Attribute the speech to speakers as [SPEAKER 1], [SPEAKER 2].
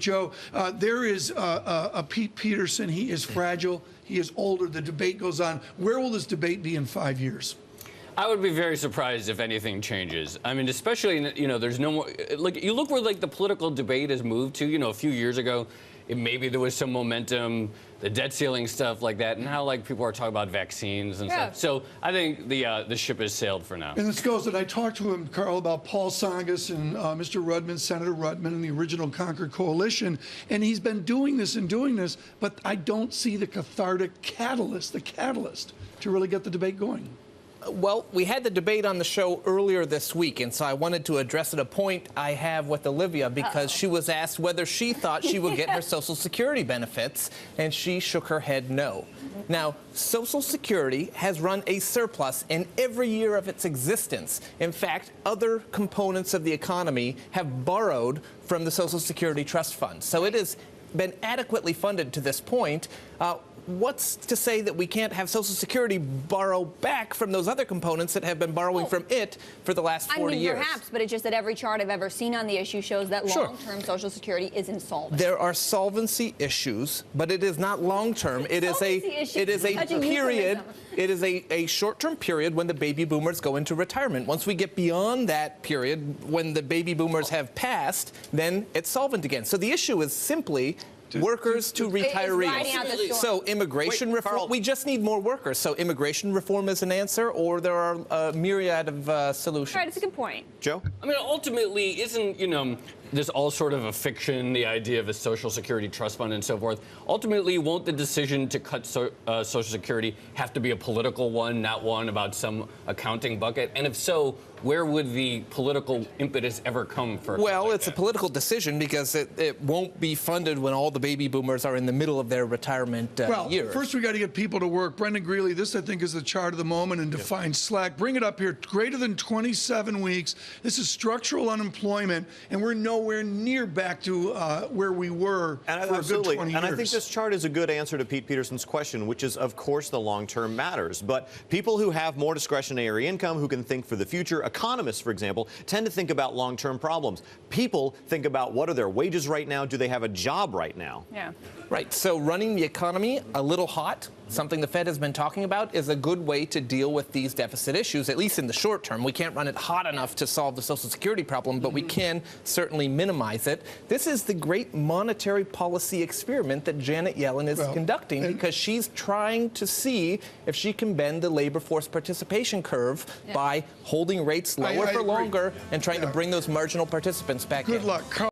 [SPEAKER 1] Joe, there is a Pete Peterson. He is fragile. He is older. The debate goes on. Where will this debate be in 5 years?
[SPEAKER 2] I would be very surprised if anything changes. I mean, especially, there's no more, like, you look where, like, the political debate has moved to, a few years ago, maybe there was some momentum, the debt ceiling stuff like that, and now, like, people are talking about vaccines and stuff. So I think the ship has sailed for now.
[SPEAKER 1] And this goes, and I talked to him, Carl, about Paul Tsongas and Mr. Rudman, Senator Rudman, and the original Concord Coalition, and he's been doing this, but I don't see the cathartic catalyst, to really get the debate going.
[SPEAKER 3] Well, we had the debate on the show earlier this week, and so I wanted to address a point I have with Olivia because she was asked whether she thought she would get her Social Security benefits, and she shook her head no. Now, Social Security has run a surplus in every year of its existence. In fact, other components of the economy have borrowed from the Social Security Trust Fund. So it has been adequately funded to this point. What's to say that we can't have Social Security borrow back from those other components that have been borrowing from it for the last 40 years?
[SPEAKER 4] Perhaps, but it's just that every chart I've ever seen on the issue shows that long-term Social Security is insolvent.
[SPEAKER 3] There are solvency issues, but it is not long-term. It is a period. It is a short-term period when the baby boomers go into retirement. Once we get beyond that period, when the baby boomers have passed, then it's solvent again. So the issue is simply workers to retirees. So immigration reform, Carl, we just need more workers. So immigration reform is an answer, or there are a myriad of solutions.
[SPEAKER 4] Right, it's a good point.
[SPEAKER 5] Joe?
[SPEAKER 2] I mean, ultimately, isn't, this all sort of a fiction, the idea of a Social Security trust fund and so forth? Ultimately, won't the decision to cut Social Security have to be a political one, not one about some accounting bucket? And if so, where would the political impetus ever come for?
[SPEAKER 3] Well, it's a political decision because it won't be funded when all the baby boomers are in the middle of their retirement years.
[SPEAKER 1] First we got to get people to work. Brendan Greeley, this I think is the chart of the moment and defines slack. Bring it up here. Greater than 27 weeks. This is structural unemployment, and we're nowhere near back to where we were for a good 20 years.
[SPEAKER 5] And I think this chart is a good answer to Pete Peterson's question, which is, of course, the long term matters. But people who have more discretionary income, who can think for the future, economists, for example, tend to think about long-term problems. People think about what are their wages right now? Do they have a job right now?
[SPEAKER 4] Yeah.
[SPEAKER 3] Right. So running the economy a little hot, something the Fed has been talking about, is a good way to deal with these deficit issues, at least in the short term. We can't run it hot enough to solve the Social Security problem, but we can certainly minimize it. This is the great monetary policy experiment that Janet Yellen is conducting because she's trying to see if she can bend the labor force participation curve by holding rates lower for longer and trying to bring those marginal participants back in.
[SPEAKER 1] Good luck.